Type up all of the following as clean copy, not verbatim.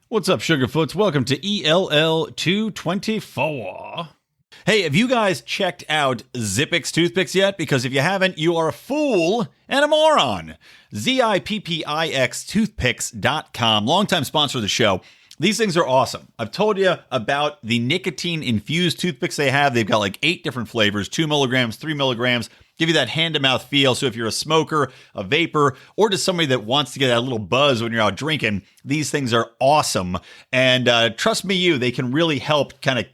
What's up, Sugarfoots? Welcome to ELL 224. Hey, have you guys checked out Zippix toothpicks yet? Because if you haven't, you are a fool and a moron. ZIPPIX toothpicks.com, longtime sponsor of the show. These things are awesome. I've told you about the nicotine-infused toothpicks they have. They've got like 8 different flavors, 2 milligrams, 3 milligrams. Give you that hand-to-mouth feel. So if you're a smoker, a vapor, or just somebody that wants to get that little buzz when you're out drinking, these things are awesome. And trust me, they can really help kind of,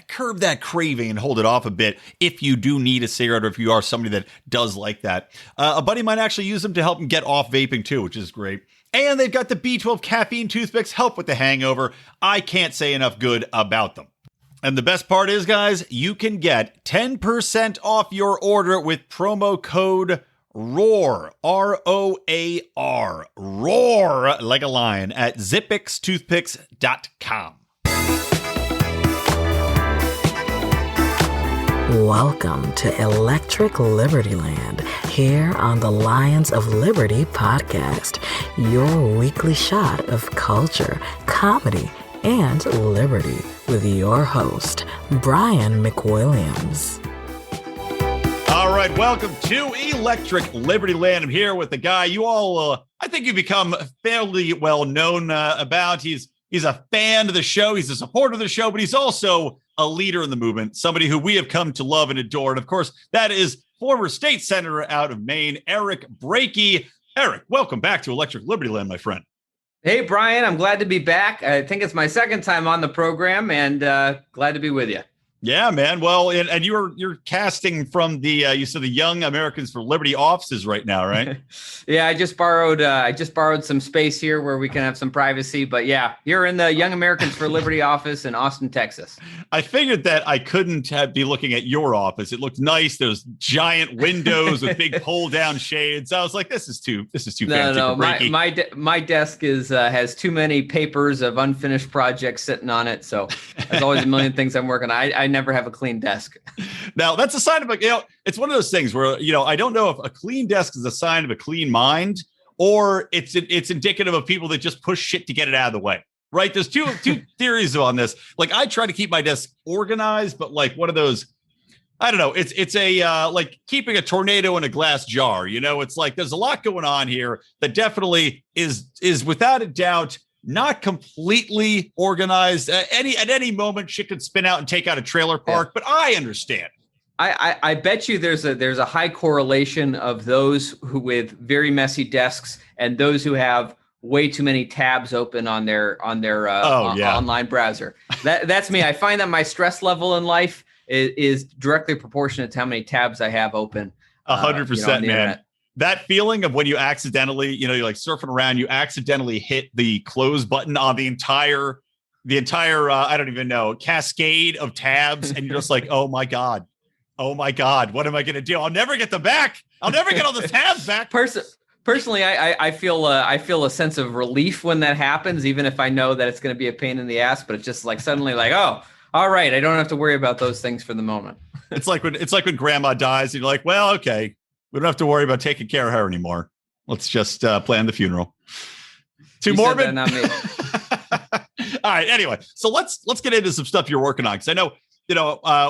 curb that craving and hold it off a bit if you do need a cigarette or if you are somebody that does like that. A buddy might actually use them to help him get off vaping too, which is great. And they've got the B12 caffeine toothpicks, help with the hangover. I can't say enough good about them. And the best part is, guys, you can get 10% off your order with promo code ROAR, R-O-A-R, ROAR like a lion at zippixtoothpicks.com. Welcome to Electric Liberty Land, here on the Lions of Liberty podcast, your weekly shot of culture, comedy, and liberty with your host, Brian McWilliams. All right, welcome to Electric Liberty Land. I'm here with the guy you all, I think you've become fairly well known about. He's a fan of the show. He's a supporter of the show, but he's also a leader in the movement, somebody who we have come to love and adore. And of course, that is former state senator out of Maine, Eric Brakey. Eric, welcome back to Electric Liberty Land, my friend. Hey, Brian, I'm glad to be back. I think it's my second time on the program and glad to be with you. Yeah, man. Well, and you're casting from the you said the Young Americans for Liberty offices right now, right? Yeah, I just borrowed some space here where we can have some privacy. But yeah, you're in the Young Americans for Liberty office in Austin, Texas. I figured that I couldn't be looking at your office. It looked nice. Those giant windows with big pull down shades. I was like, this is too fancy. No. My desk has too many papers of unfinished projects sitting on it. So there's always a million things I'm working on. I never have a clean desk. Now that's a sign of it's one of those things where, I don't know if a clean desk is a sign of a clean mind or it's indicative of people that just push shit to get it out of the way. Right. There's two theories on this. Like I try to keep my desk organized, but like one of those, I don't know. It's a like keeping a tornado in a glass jar. It's like there's a lot going on here that definitely is without a doubt not completely organized. At any moment, shit could spin out and take out a trailer park. Yeah. But I understand. I bet you there's a high correlation of those who with very messy desks and those who have way too many tabs open on their online browser. That's me. I find that my stress level in life is directly proportionate to how many tabs I have open. 100%, man. Internet. That feeling of when you accidentally, you're like surfing around, you accidentally hit the close button on the entire, I don't even know, cascade of tabs. And you're just like, oh my God, what am I going to do? I'll never get them back. I'll never get all the tabs back. Personally, I feel a sense of relief when that happens, even if I know that it's going to be a pain in the ass, but it's just like suddenly like, oh, all right, I don't have to worry about those things for the moment. It's like when grandma dies and you're like, well, okay. We don't have to worry about taking care of her anymore. Let's just plan the funeral. Too morbid? Not me. All right. Anyway, so let's get into some stuff you're working on. Because I know,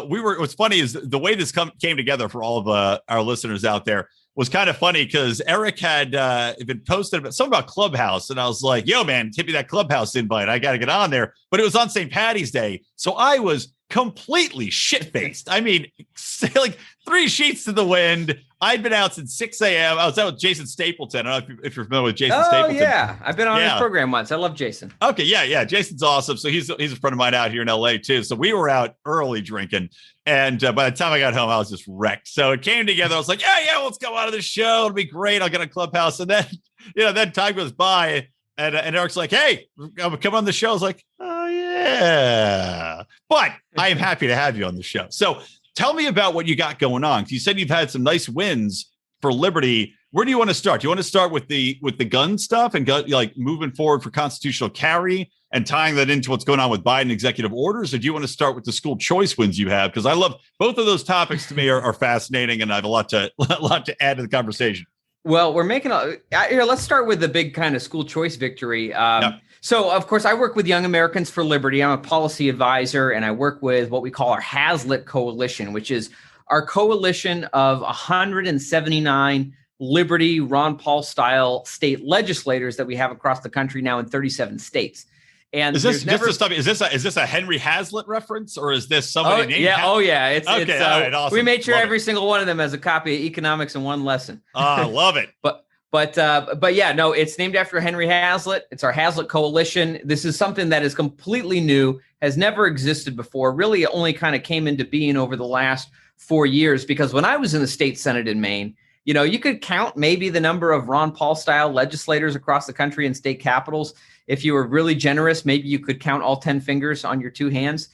what's funny is the way this came together for all of our listeners out there was kind of funny because Eric had been posted about something about Clubhouse. And I was like, yo, man, tip me that Clubhouse invite. I got to get on there. But it was on St. Patty's Day. So I was completely shit-faced. I mean, like 3 sheets to the wind. I'd been out since 6 a.m. I was out with Jason Stapleton. I don't know if you're familiar with Jason Stapleton. Oh, yeah. I've been on his program once. I love Jason. Okay, yeah. Jason's awesome. So he's a friend of mine out here in L.A. too. So we were out early drinking. And by the time I got home, I was just wrecked. So it came together. I was like, yeah, let's go out of the show. It'll be great. I'll get a Clubhouse. And then, then time goes by. And Eric's like, hey, come on the show. I was like, oh, yeah. But I am happy to have you on the show. So tell me about what you got going on. You said you've had some nice wins for Liberty. Where do you want to start? Do you want to start with the gun stuff and like moving forward for constitutional carry and tying that into what's going on with Biden executive orders? Or do you want to start with the school choice wins you have? Because I love both of those topics. To me are fascinating, and I have a lot to add to the conversation. Well, we're making here. Let's start with the big kind of school choice victory. So, of course, I work with Young Americans for Liberty. I'm a policy advisor, and I work with what we call our HAZLIT Coalition, which is our coalition of 179 Liberty, Ron Paul style state legislators that we have across the country now in 37 states. And is this a Henry Hazlitt reference, or is this somebody named? Yeah, it's okay. It's, all right, awesome. We made sure love every single one of them has a copy of Economics in One Lesson. I love it. But yeah, no, it's named after Henry Hazlitt. It's our Hazlitt Coalition. This is something that is completely new, has never existed before. Really, only kind of came into being over the last 4 years. Because when I was in the state Senate in Maine, you could count maybe the number of Ron Paul style legislators across the country in state capitals. If you were really generous, maybe you could count all 10 fingers on your two hands.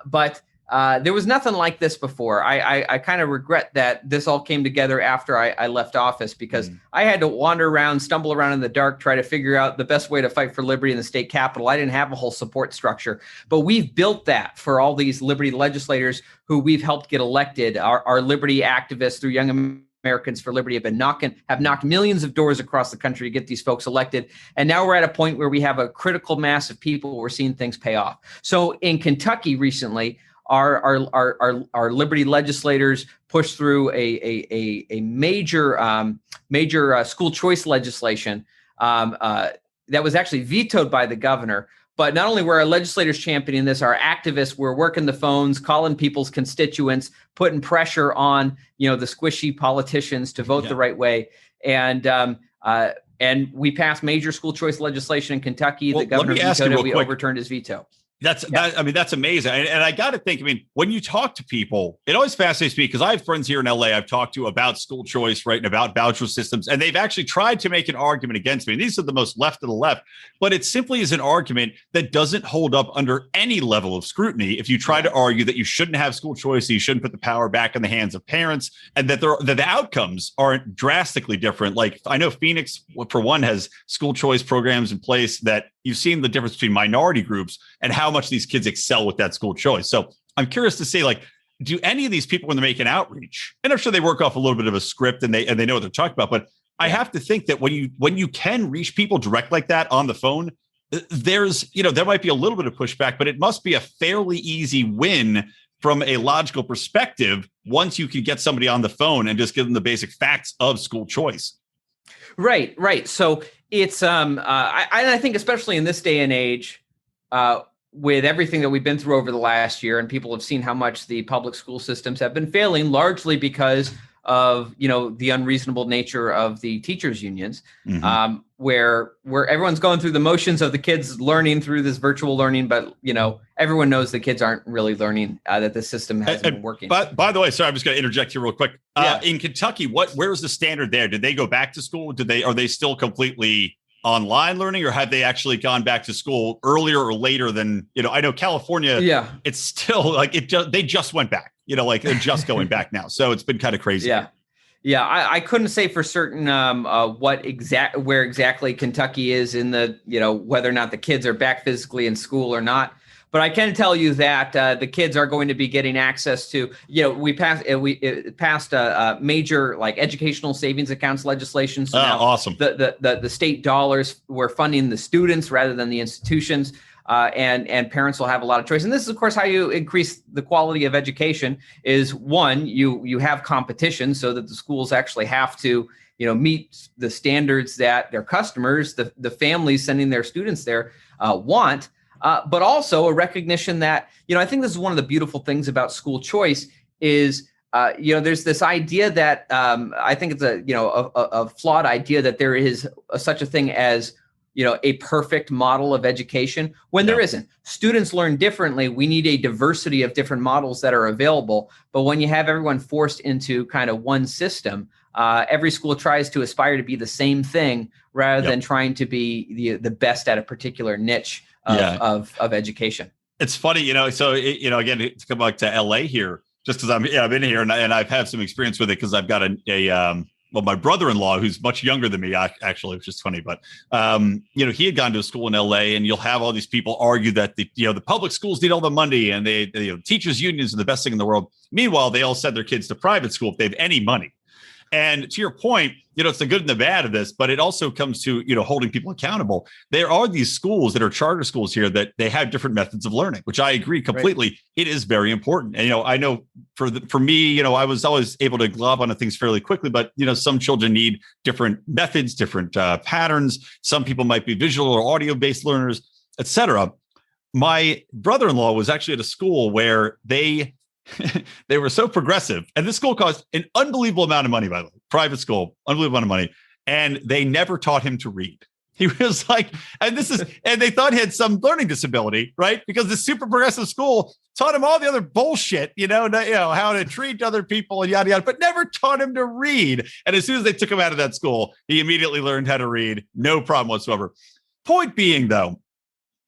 But there was nothing like this before. I kind of regret that this all came together after I left office, because I had to wander around, stumble around in the dark, try to figure out the best way to fight for liberty in the state capitol. I didn't have a whole support structure, but we've built that for all these liberty legislators who we've helped get elected. Our liberty activists through Young Americans for Liberty have knocked millions of doors across the country to get these folks elected. And now we're at a point where we have a critical mass of people. We're seeing things pay off. So in Kentucky recently, our Liberty legislators pushed through a major school choice legislation that was actually vetoed by the governor. But not only were our legislators championing this, our activists were working the phones, calling people's constituents, putting pressure on the squishy politicians to vote the right way. And we passed major school choice legislation in Kentucky. The governor vetoed it. We overturned his veto. That's amazing. And I got to think, when you talk to people, it always fascinates me, because I have friends here in LA I've talked to about school choice, right, and about voucher systems, and they've actually tried to make an argument against me. And these are the most left of the left, but it simply is an argument that doesn't hold up under any level of scrutiny. If you try to argue that you shouldn't have school choice, you shouldn't put the power back in the hands of parents, and that the outcomes aren't drastically different. Like, I know Phoenix, for one, has school choice programs in place that you've seen the difference between minority groups and how much these kids excel with that school choice. So I'm curious to see, do any of these people, when they're making outreach, and I'm sure they work off a little bit of a script and they know what they're talking about, but I have to think that when you can reach people direct like that on the phone, there's, there might be a little bit of pushback, but it must be a fairly easy win from a logical perspective once you can get somebody on the phone and just give them the basic facts of school choice. Right. So it's I think especially in this day and age, with everything that we've been through over the last year, and people have seen how much the public school systems have been failing, largely because of the unreasonable nature of the teachers unions, where everyone's going through the motions of the kids learning through this virtual learning, but everyone knows the kids aren't really learning, that the system hasn't been working. But by the way, sorry, I'm just going to interject here real quick. In Kentucky, where's the standard there? Did they go back to school? Are they still completely online learning, or have they actually gone back to school earlier or later than, I know California, it's still they just went back, they're just going back now. So it's been kind of crazy. Yeah. I couldn't say for certain where exactly Kentucky is in the, whether or not the kids are back physically in school or not. But I can tell you that the kids are going to be getting access to, we passed a major educational savings accounts legislation. So now awesome. The state dollars were funding the students rather than the institutions, and parents will have a lot of choice. And this is, of course, how you increase the quality of education is, one, you have competition so that the schools actually have to meet the standards that their customers, the families sending their students there, want. But also a recognition that, I think this is one of the beautiful things about school choice is, there's this idea that I think it's a flawed idea that there is such a thing as, a perfect model of education when there isn't. Students learn differently. We need a diversity of different models that are available. But when you have everyone forced into kind of one system, every school tries to aspire to be the same thing rather than trying to be the best at a particular niche of education. It's funny, so, again, to come back to LA here, just because I'm in here and I've had some experience with it, because I've got my brother-in-law, who's much younger than me, actually, which is funny, but, he had gone to a school in LA, and you'll have all these people argue that the public schools need all the money, and teachers unions are the best thing in the world. Meanwhile, they all send their kids to private school if they have any money. And to your point, it's the good and the bad of this, but it also comes to, holding people accountable. There are these schools that are charter schools here that they have different methods of learning, which I agree completely. Right. It is very important. And, I know for me, I was always able to glob onto things fairly quickly, but, some children need different methods, different patterns. Some people might be visual or audio-based learners, etc. My brother-in-law was actually at a school where they were so progressive, and this school cost an unbelievable amount of money, by the way, private school, unbelievable amount of money. And they never taught him to read. He was like, and they thought he had some learning disability, right? Because this super progressive school taught him all the other bullshit, how to treat other people and yada, yada, but never taught him to read. And as soon as they took him out of that school, he immediately learned how to read. No problem whatsoever. Point being, though,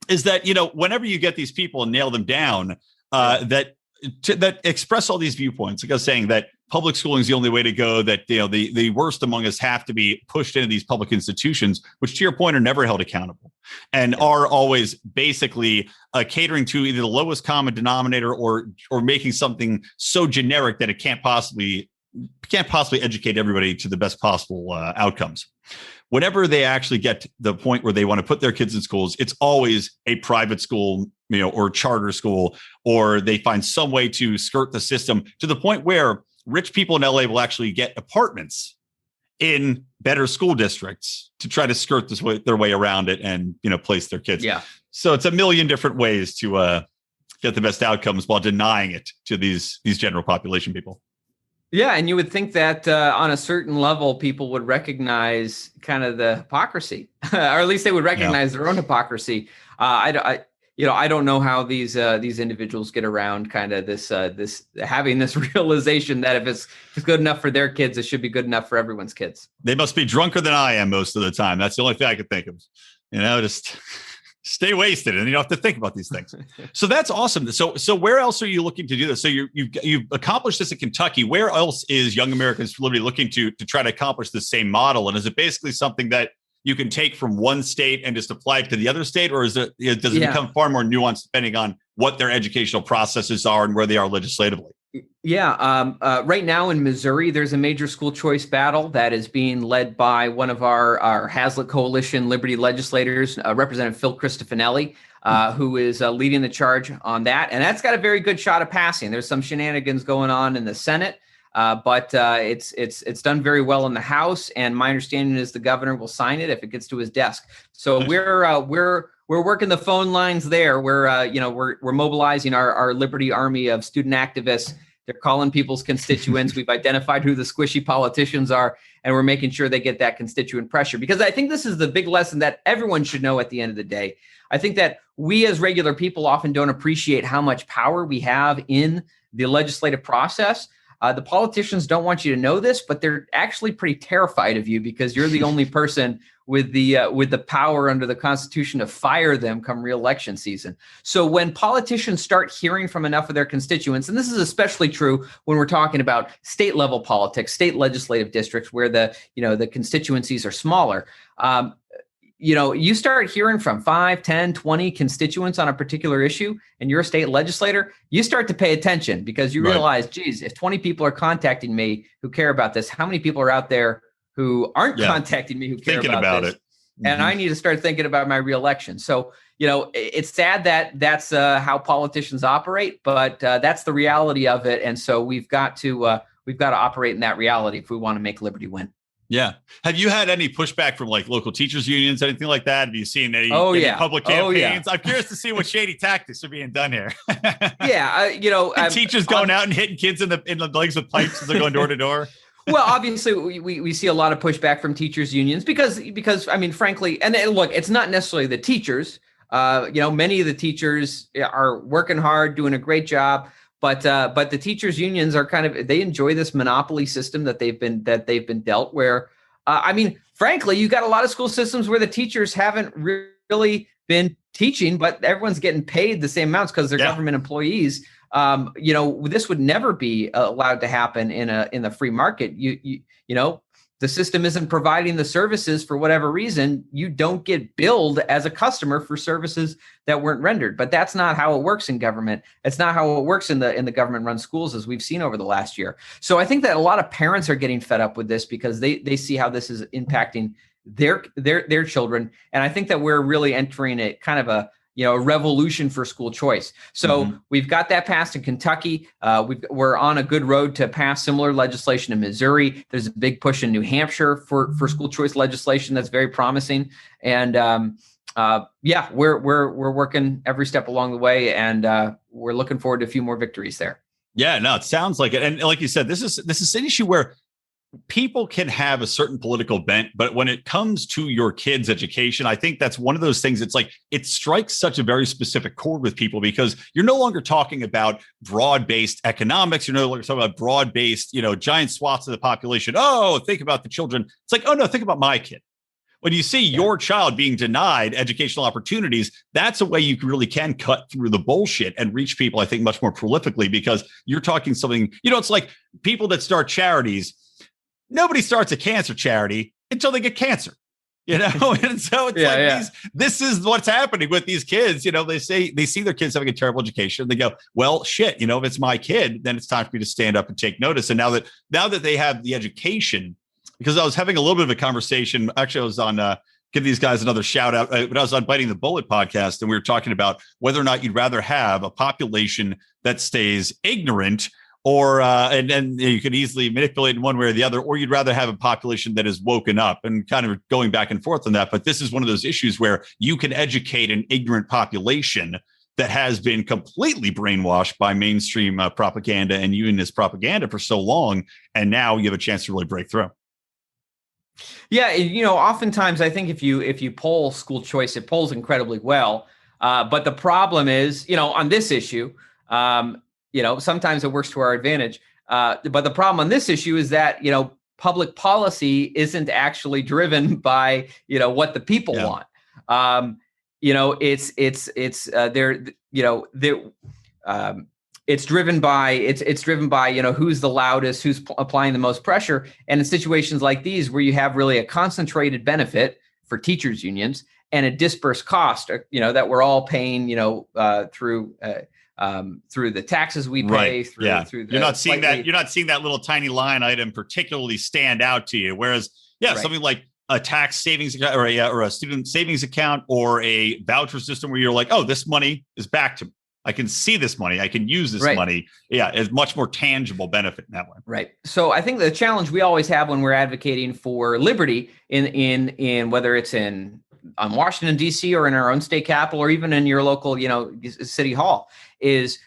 is that, whenever you get these people and nail them down, that express all these viewpoints, like I was saying, that public schooling is the only way to go, that the worst among us have to be pushed into these public institutions, which to your point are never held accountable and are always basically catering to either the lowest common denominator or making something so generic that it can't possibly educate everybody to the best possible outcomes. Whenever they actually get to the point where they want to put their kids in schools, it's always a private school, or charter school, or they find some way to skirt the system to the point where rich people in LA will actually get apartments in better school districts to try to skirt their way around it and, place their kids. Yeah. So it's a million different ways to get the best outcomes while denying it to these general population people. Yeah, and you would think that on a certain level, people would recognize kind of the hypocrisy, or at least they would recognize their own hypocrisy. I don't know how these individuals get around kind of this having this realization that if it's good enough for their kids, it should be good enough for everyone's kids. They must be drunker than I am most of the time. That's the only thing I could think of. Just stay wasted, and you don't have to think about these things. So that's awesome. So where else are you looking to do this? So you've accomplished this in Kentucky. Where else is Young Americans for Liberty looking to try to accomplish the same model? And is it basically something that you can take from one state and just apply it to the other state, or does it become far more nuanced depending on what their educational processes are and where they are legislatively? Yeah. Right now in Missouri, there's a major school choice battle that is being led by one of our Hazlitt Coalition Liberty legislators, Representative Phil Cristofanelli, who is leading the charge on that. And that's got a very good shot of passing. There's some shenanigans going on in the Senate, but it's done very well in the House. And my understanding is the governor will sign it if it gets to his desk. So we're working the phone lines there. We're mobilizing our Liberty Army of student activists. They're calling people's constituents. We've identified who the squishy politicians are, and we're making sure they get that constituent pressure. Because I think this is the big lesson that everyone should know at the end of the day. I think that we as regular people often don't appreciate how much power we have in the legislative process. The politicians don't want you to know this, but they're actually pretty terrified of you because you're the only person with the power under the Constitution to fire them come re-election season. So when politicians start hearing from enough of their constituents, and this is especially true when we're talking about state level politics, state legislative districts where the constituencies are smaller, you start hearing from 5, 10, 20 constituents on a particular issue, and you're a state legislator, you start to pay attention because you realize, geez, if 20 people are contacting me who care about this, how many people are out there who aren't contacting me who care about this? Mm-hmm. And I need to start thinking about my reelection. So, it's sad that that's how politicians operate, but that's the reality of it. And so we've got to operate in that reality if we want to make liberty win. Yeah. Have you had any pushback from like local teachers unions, anything like that? Have you seen any public campaigns? Oh, yeah. I'm curious to see what shady tactics are being done here. Teachers going out and hitting kids in the legs with pipes as they're going door to door. Well, obviously we see a lot of pushback from teachers unions because I mean, frankly, and look, it's not necessarily the teachers. Many of the teachers are working hard, doing a great job. But the teachers unions are they enjoy this monopoly system that they've been dealt where, frankly, you got a lot of school systems where the teachers haven't really been teaching, but everyone's getting paid the same amounts because they're government employees. This would never be allowed to happen in the free market. the system isn't providing the services for whatever reason, you don't get billed as a customer for services that weren't rendered. But that's not how it works in government. It's not how it works in the government-run schools, as we've seen over the last year. So I think that a lot of parents are getting fed up with this because they see how this is impacting their children. And I think that we're really entering a kind of a revolution for school choice. So we've got that passed in Kentucky. We're on a good road to pass similar legislation in Missouri. There's a big push in New Hampshire for school choice legislation that's very promising. And we're working every step along the way, and we're looking forward to a few more victories there. Yeah, no, it sounds like it. And like you said, this is an issue where people can have a certain political bent, but when it comes to your kids' education, I think that's one of those things. It's like it strikes such a very specific chord with people because you're no longer talking about broad-based economics. You're no longer talking about broad-based, giant swaths of the population. Oh, think about the children. It's like, oh no, think about my kid. When you see your child being denied educational opportunities, that's a way you really can cut through the bullshit and reach people, I think, much more prolifically, because you're talking something, it's like people that start charities. Nobody starts a cancer charity until they get cancer, and so it's this is what's happening with these kids. They see their kids having a terrible education. They go, well, shit, if it's my kid, then it's time for me to stand up and take notice. And now that they have the education, because I was having a little bit of a conversation. Actually, I was on, give these guys another shout out, but I was on Biting the Bullet podcast, and we were talking about whether or not you'd rather have a population that stays ignorant, or and then you could easily manipulate in one way or the other, or you'd rather have a population that is woken up, and kind of going back and forth on that. But this is one of those issues where you can educate an ignorant population that has been completely brainwashed by mainstream propaganda and unionist propaganda for so long, and now you have a chance to really break through. Yeah, oftentimes I think if you poll school choice, it polls incredibly well. But the problem is, on this issue, sometimes it works to our advantage. But the problem on this issue is that, public policy isn't actually driven by, what the people want. It's driven by, who's the loudest, who's applying the most pressure. And in situations like these, where you have really a concentrated benefit for teachers unions and a dispersed cost, that we're all paying, through the taxes we pay. Right. Through the, you're not seeing that little tiny line item particularly stand out to you. Whereas, something like a tax savings account or a student savings account or a voucher system where you're like, oh, this money is back to me. I can see this money. I can use this money. Yeah, it's much more tangible benefit in that way. Right. So I think the challenge we always have when we're advocating for liberty in whether it's on Washington, D.C. or in our own state capital or even in your local, city hall is,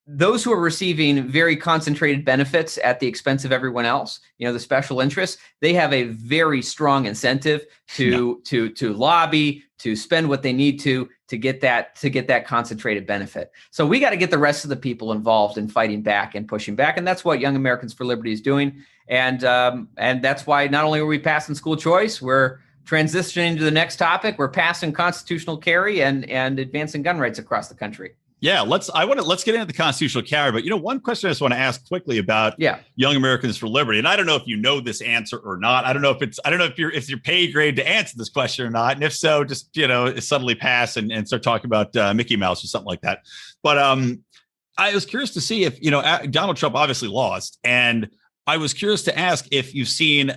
those who are receiving very concentrated benefits at the expense of everyone else, the special interests, they have a very strong incentive to lobby, to spend what they need to get that concentrated benefit. So we got to get the rest of the people involved in fighting back and pushing back. And that's what Young Americans for Liberty is doing. And that's why not only are we passing school choice, we're transitioning to the next topic. We're passing constitutional carry and advancing gun rights across the country. Yeah, let's get into the constitutional carry. But one question I just want to ask quickly about Young Americans for Liberty, and I don't know if you know this answer or not. I don't know if you're pay grade to answer this question or not. And if so, just suddenly pass and start talking about Mickey Mouse or something like that. But I was curious to see if Donald Trump obviously lost, and I was curious to ask if you've seen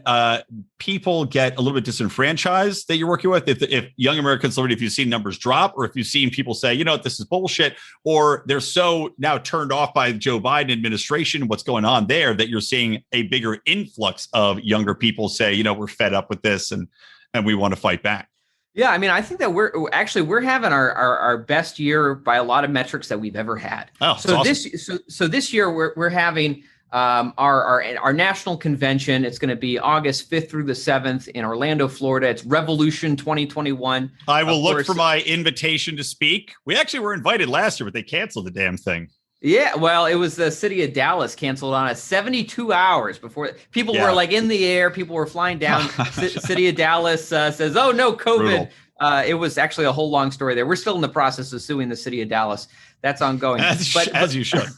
people get a little bit disenfranchised that you're working with, if Young Americans Liberty, if you've seen numbers drop, or if you've seen people say, this is bullshit, or they're so now turned off by the Joe Biden administration, what's going on there, that you're seeing a bigger influx of younger people say, we're fed up with this and we want to fight back. Yeah, I mean, I think that we're having our best year by a lot of metrics that we've ever had. Oh, so awesome. So this year we're having our national convention. It's going to be August 5th through the 7th in Orlando, Florida. It's Revolution 2021. I will look for my invitation to speak. We actually were invited last year, but they canceled the damn thing. Yeah, well, it was the city of Dallas canceled on us 72 hours before. People were like in the air. People were flying down. City of Dallas says, "Oh no, COVID." It was actually a whole long story there. We're still in the process of suing the city of Dallas. That's ongoing. As you should.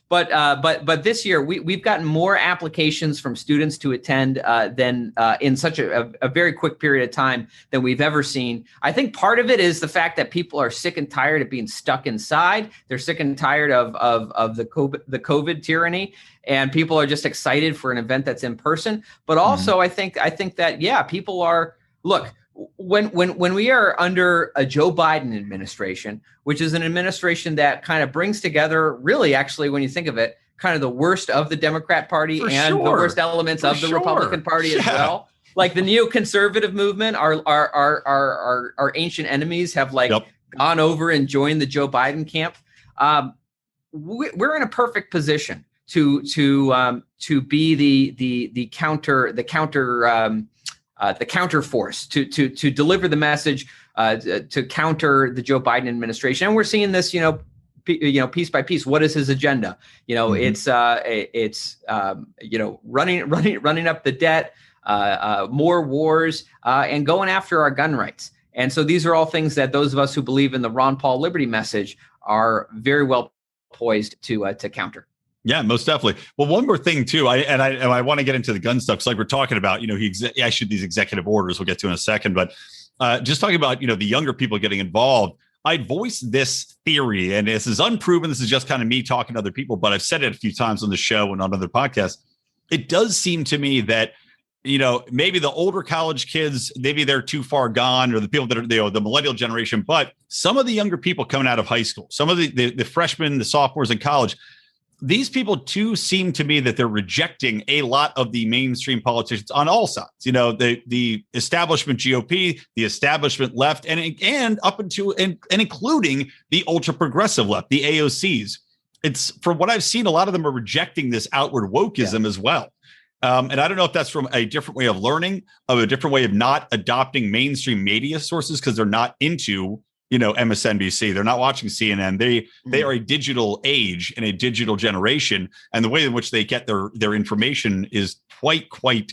But this year we've gotten more applications from students to attend than in such a very quick period of time than we've ever seen. I think part of it is the fact that people are sick and tired of being stuck inside. They're sick and tired of the COVID tyranny, and people are just excited for an event that's in person. But also, I think that people are. Look, when we are under a Joe Biden administration, which is an administration that kind of brings together, really, actually, when you think of it, kind of the worst of the Democrat Party the worst elements of the Republican Party as well. Like the neoconservative movement, our ancient enemies have gone over and joined the Joe Biden camp. We're in a perfect position to be the counter force to deliver the message to counter the Joe Biden administration. And we're seeing this, piece by piece. What is his agenda? It's running up the debt, more wars, and going after our gun rights. And so these are all things that those of us who believe in the Ron Paul liberty message are very well poised to counter. Yeah, most definitely. Well, one more thing too, I want to get into the gun stuff. So like we're talking about, he issued these executive orders. We'll get to in a second, but just talking about, the younger people getting involved. I'd voiced this theory, and this is unproven. This is just kind of me talking to other people, but I've said it a few times on the show and on other podcasts. It does seem to me that, maybe the older college kids, maybe they're too far gone, or the people that are the millennial generation, but some of the younger people coming out of high school, some of the freshmen, the sophomores in college, these people too seem to me that they're rejecting a lot of the mainstream politicians on all sides. The establishment GOP, the establishment left, and up into and including the ultra progressive left, the AOCs. It's from what I've seen, a lot of them are rejecting this outward wokeism as well. And I don't know if that's from a different way of learning, of a different way of not adopting mainstream media sources because they're not into MSNBC. They're not watching CNN. They are a digital age and a digital generation, and the way in which they get their information is quite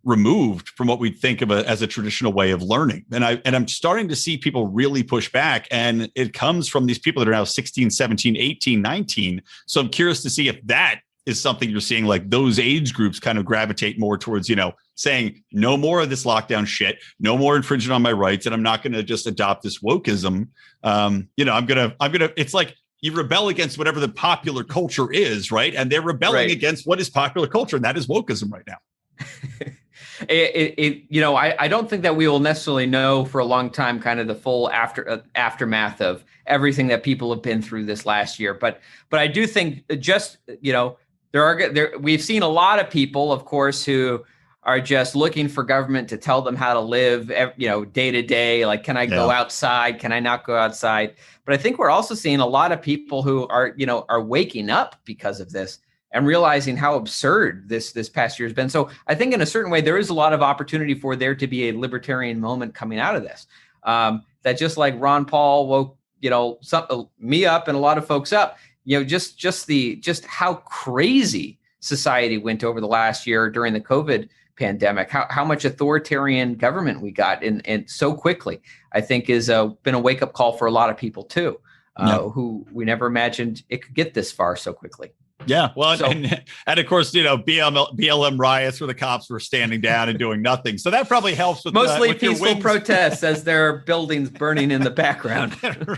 removed from what we'd think of as a traditional way of learning. And I'm starting to see people really push back, and it comes from these people that are now 16, 17, 18, 19. So I'm curious to see if that is something you're seeing, like those age groups kind of gravitate more towards, saying no more of this lockdown shit, no more infringing on my rights, and I'm not going to just adopt this wokeism. I'm gonna. It's like you rebel against whatever the popular culture is, right? And they're rebelling against what is popular culture, and that is wokeism right now. I don't think that we will necessarily know for a long time kind of the full aftermath of everything that people have been through this last year. But I do think we've seen a lot of people, of course, who are just looking for government to tell them how to live, day to day. Like, can I go outside? Can I not go outside? But I think we're also seeing a lot of people who are waking up because of this and realizing how absurd this past year has been. So I think in a certain way, there is a lot of opportunity for there to be a libertarian moment coming out of this. That just like Ron Paul woke, me up and a lot of folks up, just how crazy society went over the last year during the COVID pandemic, how much authoritarian government we got in so quickly, I think is been a wake up call for a lot of people too, who we never imagined it could get this far so quickly. Yeah, well, and of course, BLM riots where the cops were standing down and doing nothing. So that probably helps with mostly peaceful protests as there are buildings burning in the background.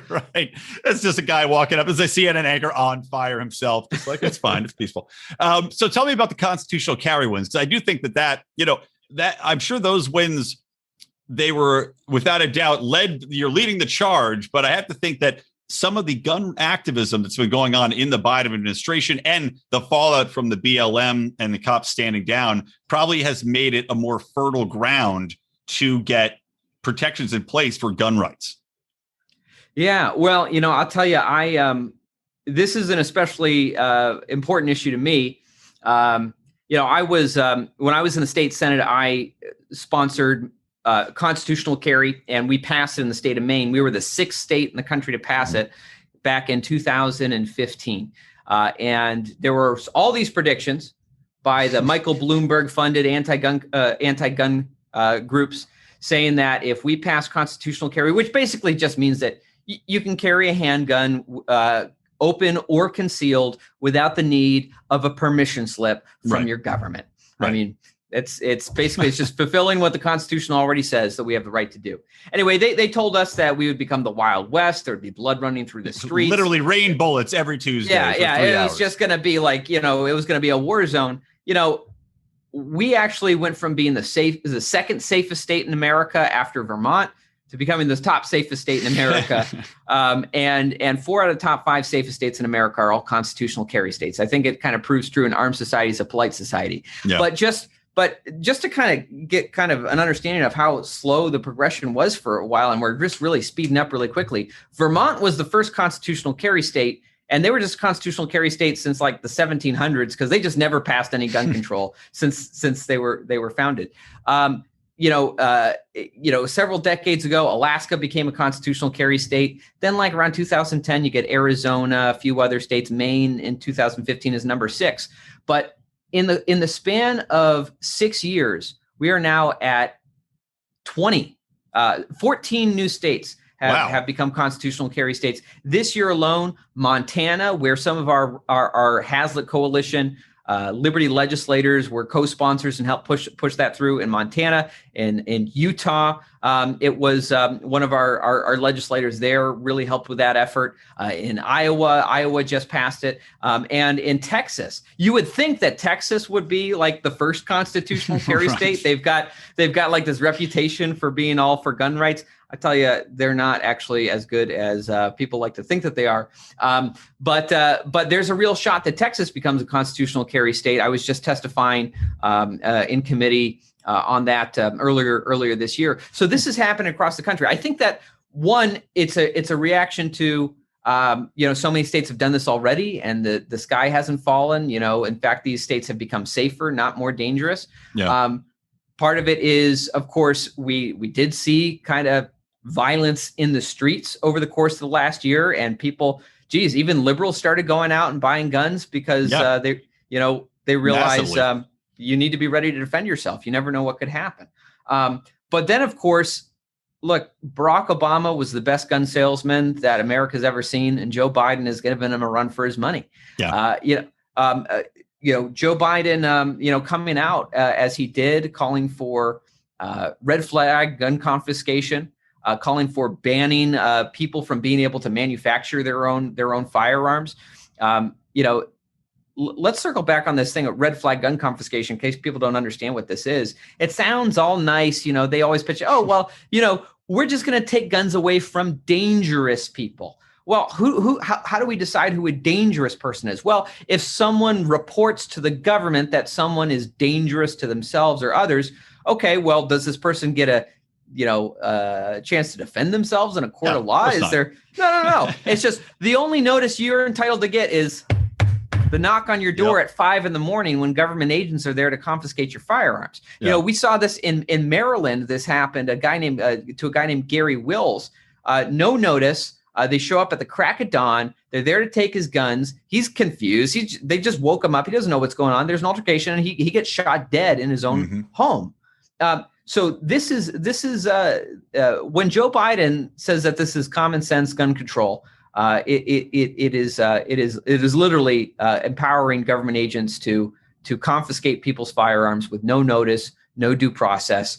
Right, it's just a guy walking up as I see an anchor on fire himself. It's like it's fine, it's peaceful. So tell me about the constitutional carry wins, because I do think that I'm sure those wins, they were without a doubt you're leading the charge, but I have to think that some of the gun activism that's been going on in the Biden administration and the fallout from the BLM and the cops standing down probably has made it a more fertile ground to get protections in place for gun rights. Yeah, well, I'll tell you, this is an especially important issue to me. I was when I was in the state Senate, I sponsored constitutional carry, and we passed it in the state of Maine. We were the 6th state in the country to pass it back in 2015. And there were all these predictions by the Michael Bloomberg funded anti-gun groups saying that if we pass constitutional carry, which basically just means that you can carry a handgun open or concealed without the need of a permission slip from your government. Right. I mean, it's basically it's just fulfilling what the Constitution already says that we have the right to do. Anyway, they told us that we would become the Wild West. There'd be blood running through the streets. Literally rain bullets every Tuesday. Yeah. It was just going to be like, it was going to be a war zone. We actually went from being the second safest state in America after Vermont to becoming the top safest state in America. And 4 out of the top 5 safest states in America are all constitutional carry states. I think it kind of proves true. An armed society is a polite society. Yeah. But just to kind of get kind of an understanding of how slow the progression was for a while, and we're just really speeding up really quickly. Vermont was the first constitutional carry state, and they were just constitutional carry states since like the 1700s because they just never passed any gun control since they were founded. Several decades ago, Alaska became a constitutional carry state. Then like around 2010, you get Arizona, a few other states. Maine in 2015 is number 6. But in the span of 6 years, we are now at 14 new states have become constitutional carry states. This year alone, Montana, where some of our Hazlitt Coalition Liberty legislators were co-sponsors and helped push that through in Montana. In Utah, it was one of our legislators there really helped with that effort. In Iowa just passed it. And in Texas, you would think that Texas would be like the first constitutional carry state. They've got like this reputation for being all for gun rights. I tell you, they're not actually as good as people like to think that they are. But there's a real shot that Texas becomes a constitutional carry state. I was just testifying in committee on that earlier this year. So this is happening across the country. I think that one, it's a reaction to so many states have done this already, and the sky hasn't fallen. In fact, these states have become safer, not more dangerous. Yeah. Part of it is, of course, we did see kind of violence in the streets over the course of the last year, and people, even liberals started going out and buying guns because they realize you need to be ready to defend yourself. You never know what could happen. But then, of course, look, Barack Obama was the best gun salesman that America's ever seen, and Joe Biden has given him a run for his money. Yeah. Joe Biden, coming out as he did, calling for red flag gun confiscation, calling for banning people from being able to manufacture their own firearms. Let's circle back on this thing of red flag gun confiscation in case people don't understand what this is. It sounds all nice. They always pitch, we're just going to take guns away from dangerous people. Well, how do we decide who a dangerous person is? Well, if someone reports to the government that someone is dangerous to themselves or others, okay, well, does this person get a chance to defend themselves in a court of law? Is there? No. It's just the only notice you're entitled to get is the knock on your door at 5 a.m. when government agents are there to confiscate your firearms. Yep. We saw this in Maryland. This happened. To a guy named Gary Wills. No notice. They show up at the crack of dawn. They're there to take his guns. He's confused. They just woke him up. He doesn't know what's going on. There's an altercation, and he gets shot dead in his own home. So this is when Joe Biden says that this is common sense gun control. It is literally empowering government agents to confiscate people's firearms with no notice, no due process.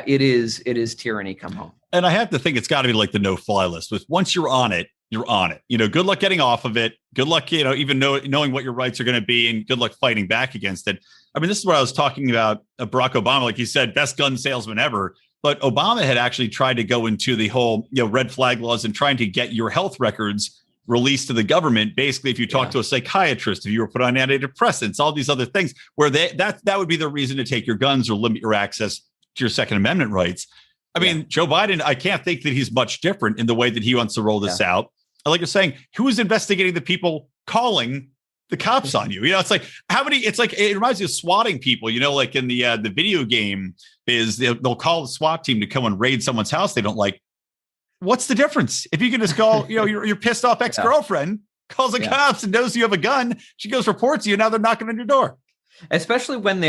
It is tyranny come home. And I have to think it's got to be like the no-fly list. Once you're on it, you're on it. Good luck getting off of it. Good luck, even knowing what your rights are going to be, and good luck fighting back against it. I mean, this is what I was talking about. Barack Obama, like you said, best gun salesman ever. But Obama had actually tried to go into the whole, red flag laws and trying to get your health records released to the government. Basically, if you talk to a psychiatrist, if you were put on antidepressants, all these other things, where that would be the reason to take your guns or limit your access to your Second Amendment rights. I mean, Joe Biden, I can't think that he's much different in the way that he wants to roll this out. Like you're saying, who's investigating the people calling the cops on you? It's like how many? It's like it reminds me of swatting people. Like in the video game, is they'll call the SWAT team to come and raid someone's house they don't like. What's the difference? If you can just call, your pissed off ex-girlfriend calls the cops and knows you have a gun, she goes reports you. Now they're knocking on your door. Especially when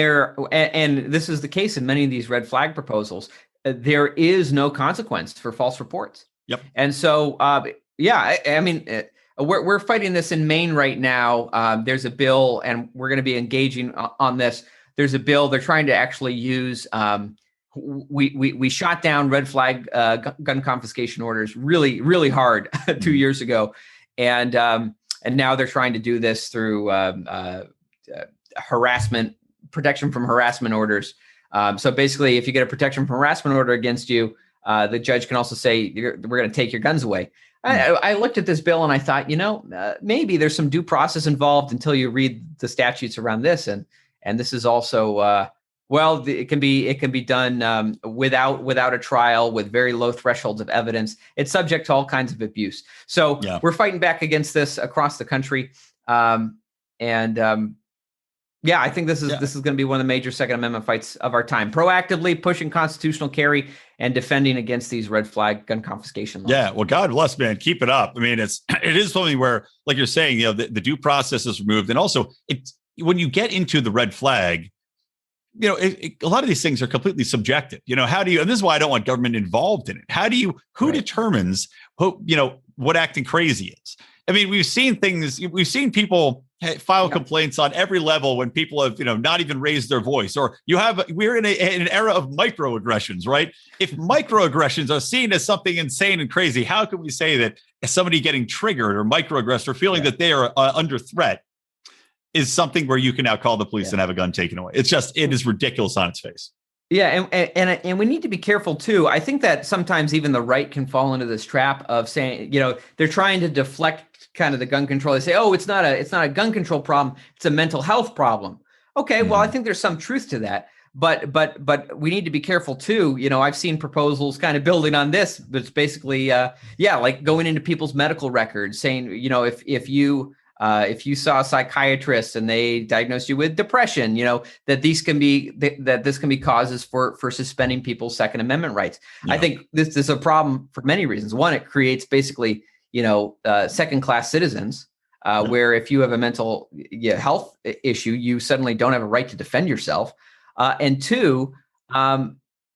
and this is the case in many of these red flag proposals. there is no consequence for false reports. Yep. And so, I mean, we're fighting this in Maine right now. There's a bill, and we're going to be engaging on this. There's a bill they're trying to actually use. We shot down red flag gun confiscation orders really, really hard 2 years ago, and now they're trying to do this through protection from harassment orders. So basically, if you get a protection from harassment order against you, the judge can also say, we're going to take your guns away. I looked at this bill and I thought, maybe there's some due process involved until you read the statutes around this. And this is also, it can be done without a trial, with very low thresholds of evidence. It's subject to all kinds of abuse. So we're fighting back against this across the country. I think this is going to be one of the major Second Amendment fights of our time. Proactively pushing constitutional carry and defending against these red flag gun confiscation laws. Yeah, well, God bless, man. Keep it up. I mean, it is something where, like you're saying, the due process is removed, and also when you get into the red flag, a lot of these things are completely subjective. How do you? And this is why I don't want government involved in it. Who determines what acting crazy is? I mean, we've seen people file complaints on every level when people have, not even raised their voice, or we're in an era of microaggressions, right? If microaggressions are seen as something insane and crazy, how can we say that somebody getting triggered or microaggressed or feeling that they are under threat is something where you can now call the police and have a gun taken away? It is ridiculous on its face. Yeah, and we need to be careful too. I think that sometimes even the right can fall into this trap of saying, they're trying to deflect kind of the gun control. They say, oh, it's not a gun control problem, it's a mental health problem. Okay, well, I think there's some truth to that. But we need to be careful too. I've seen proposals kind of building on this, but it's basically like going into people's medical records, saying, if you saw a psychiatrist and they diagnosed you with depression, that this can be causes for suspending people's Second Amendment rights. Yeah. I think this is a problem for many reasons. One, it creates basically, second-class citizens, where if you have a mental health issue, you suddenly don't have a right to defend yourself. And two,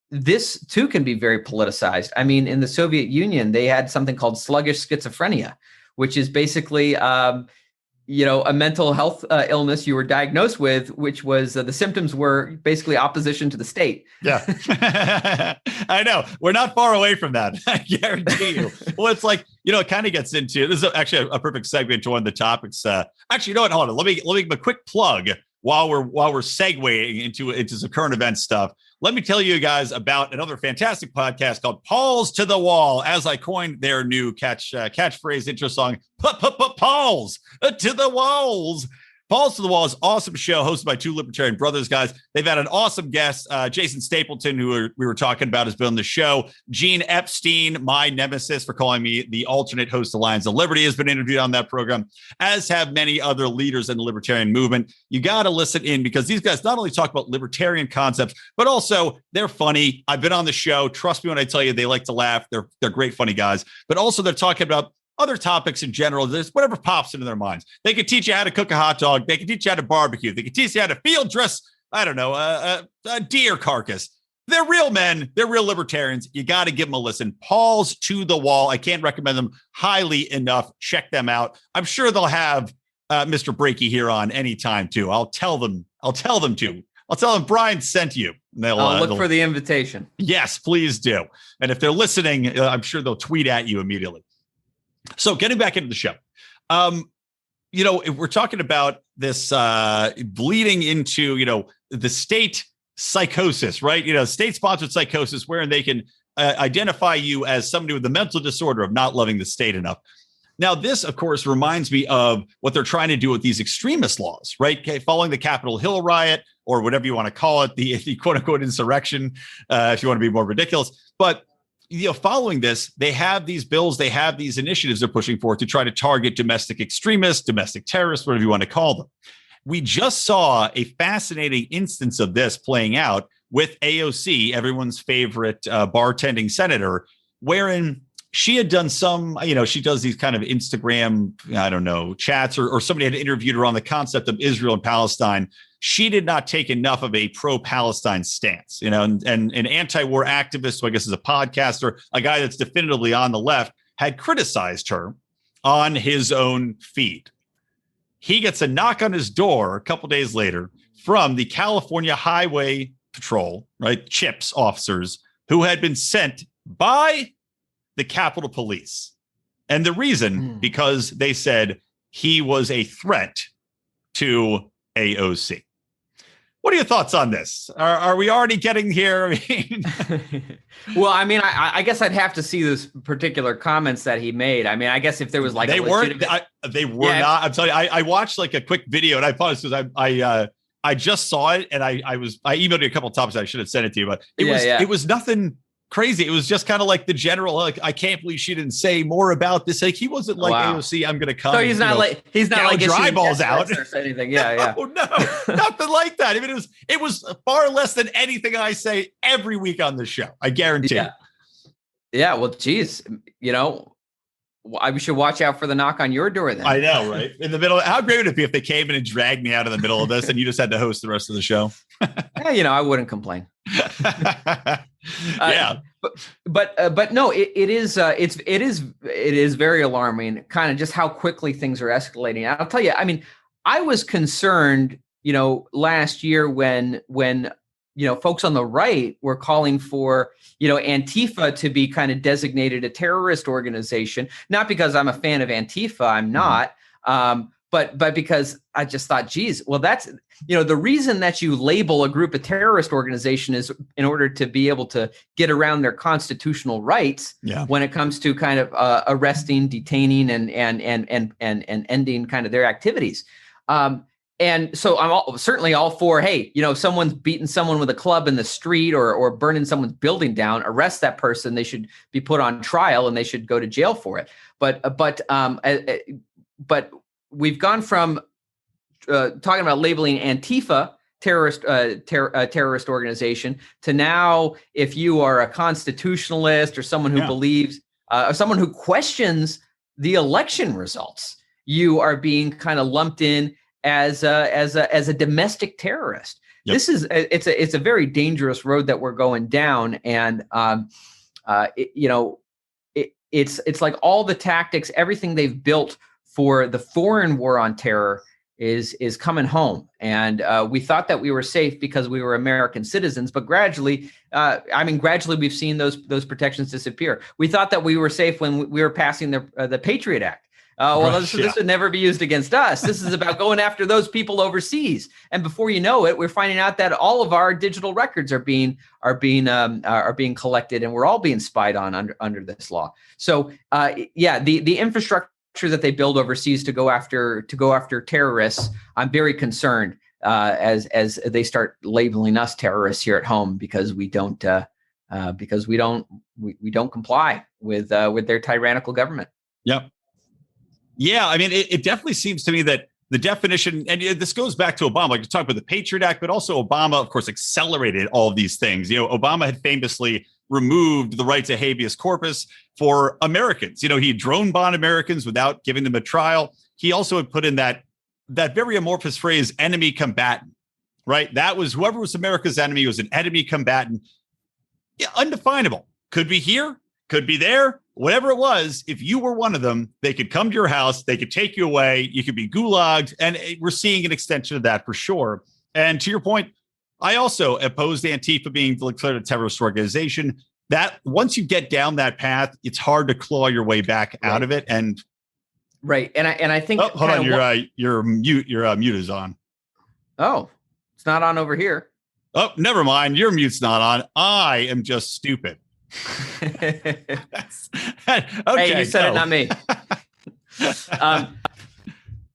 this too can be very politicized. I mean, in the Soviet Union, they had something called sluggish schizophrenia, which is basically a mental health illness you were diagnosed with, which was the symptoms were basically opposition to the state. Yeah, I know. We're not far away from that. I guarantee you. Well, it's like, it kind of gets into, this is actually a perfect segue to one of the topics. Actually, you know what? Hold on. Let me give a quick plug while we're segueing into some current event stuff. Let me tell you guys about another fantastic podcast called Paul's to the Wall, as I coined their new catchphrase intro song, Paul's to the Walls. Paul's to the Wall is an awesome show hosted by two libertarian brothers, guys. They've had an awesome guest, Jason Stapleton, who we were talking about, has been on the show. Gene Epstein, my nemesis for calling me the alternate host of Lions of Liberty, has been interviewed on that program, as have many other leaders in the libertarian movement. You got to listen in, because these guys not only talk about libertarian concepts, but also they're funny. I've been on the show. Trust me when I tell you, they like to laugh. They're great, funny guys. But also they're talking about other topics in general. There's whatever pops into their minds. They could teach you how to cook a hot dog. They could teach you how to barbecue. They could teach you how to field dress, a deer carcass. They're real men. They're real libertarians. You got to give them a listen. Paul's to the Wall. I can't recommend them highly enough. Check them out. I'm sure they'll have Mr. Brakey here on anytime too. I'll tell them Brian sent you. I'll look for the invitation. Yes, please do. And if they're listening, I'm sure they'll tweet at you immediately. So getting back into the show, if we're talking about this bleeding into, the state psychosis, right? State-sponsored psychosis, wherein they can identify you as somebody with a mental disorder of not loving the state enough. Now, this, of course, reminds me of what they're trying to do with these extremist laws, right? Okay, following the Capitol Hill riot, or whatever you want to call it, the quote-unquote insurrection, if you want to be more ridiculous. But following this, they have these bills, they have these initiatives they're pushing forward to try to target domestic extremists, domestic terrorists, whatever you want to call them. We just saw a fascinating instance of this playing out with AOC, everyone's favorite bartending senator, wherein she had done some, she does these kind of Instagram, I don't know, chats, or somebody had interviewed her on the concept of Israel and Palestine. She did not take enough of a pro-Palestine stance, and an anti-war activist, who I guess is a podcaster, a guy that's definitively on the left, had criticized her on his own feed. He gets a knock on his door a couple days later from the California Highway Patrol, right? CHIPS officers who had been sent by the Capitol Police. And the reason, because they said he was a threat to AOC. What are your thoughts on this? Are we already getting here? I mean, well, I mean, I guess I'd have to see those particular comments that he made. I mean, I guess if there was like they were not. I'm telling you, I watched like a quick video, and I paused because I just saw it, and I emailed you a couple of times. I should have sent it to you, but it was nothing crazy. It was just kind of like the general, like, I can't believe she didn't say more about this. Like, he wasn't like, AOC, I'm going to come. So he's not like dry balls out or anything. Yeah. No, nothing like that. I mean, it was far less than anything I say every week on the show. I guarantee. Yeah. Well, geez, I should watch out for the knock on your door then. I know, right? In the middle. How great would it be if they came in and dragged me out of the middle of this and you just had to host the rest of the show? Yeah, I wouldn't complain. Yeah. But no, it is very alarming, kind of just how quickly things are escalating. I'll tell you, I mean, I was concerned, last year when folks on the right were calling for, Antifa to be kind of designated a terrorist organization, not because I'm a fan of Antifa, I'm not, but because I just thought, geez, well, that's, the reason that you label a group a terrorist organization is in order to be able to get around their constitutional rights when it comes to kind of arresting, detaining, and ending kind of their activities. And so I'm certainly all for, hey, someone's beating someone with a club in the street or burning someone's building down, arrest that person. They should be put on trial and they should go to jail for it. But we've gone from talking about labeling Antifa terrorist organization to now, if you are a constitutionalist or someone who believes, or someone who questions the election results, you are being kind of lumped in as a domestic terrorist. Yep. This is it's a very dangerous road that we're going down, and it's like all the tactics, everything they've built for the foreign war on terror is coming home. And we thought that we were safe because we were American citizens, but gradually we've seen those protections disappear. We thought that we were safe when we were passing the Patriot Act. This would never be used against us. This is about going after those people overseas. And before you know it, we're finding out that all of our digital records are being collected, and we're all being spied on under this law. So the infrastructure that they build overseas to go after terrorists, I'm very concerned as they start labeling us terrorists here at home because we don't comply with their tyrannical government. Yep. Yeah, I mean, it definitely seems to me that the definition, and this goes back to Obama, like you talked about the Patriot Act, but also Obama, of course, accelerated all of these things. Obama had famously removed the right to habeas corpus for Americans. He drone bond Americans without giving them a trial. He also had put in that very amorphous phrase, enemy combatant, right? That was whoever was America's enemy was an enemy combatant. Yeah, undefinable. Could be here, could be there. Whatever it was, if you were one of them, they could come to your house, they could take you away, you could be gulagged, and we're seeing an extension of that for sure. And to your point, I also opposed Antifa being declared a terrorist organization. That once you get down that path, it's hard to claw your way back out of it. And and I think hold on, your mute is on. Oh, it's not on over here. Oh, never mind. Your mute's not on. I am just stupid. Okay, hey, you said it, not me. Now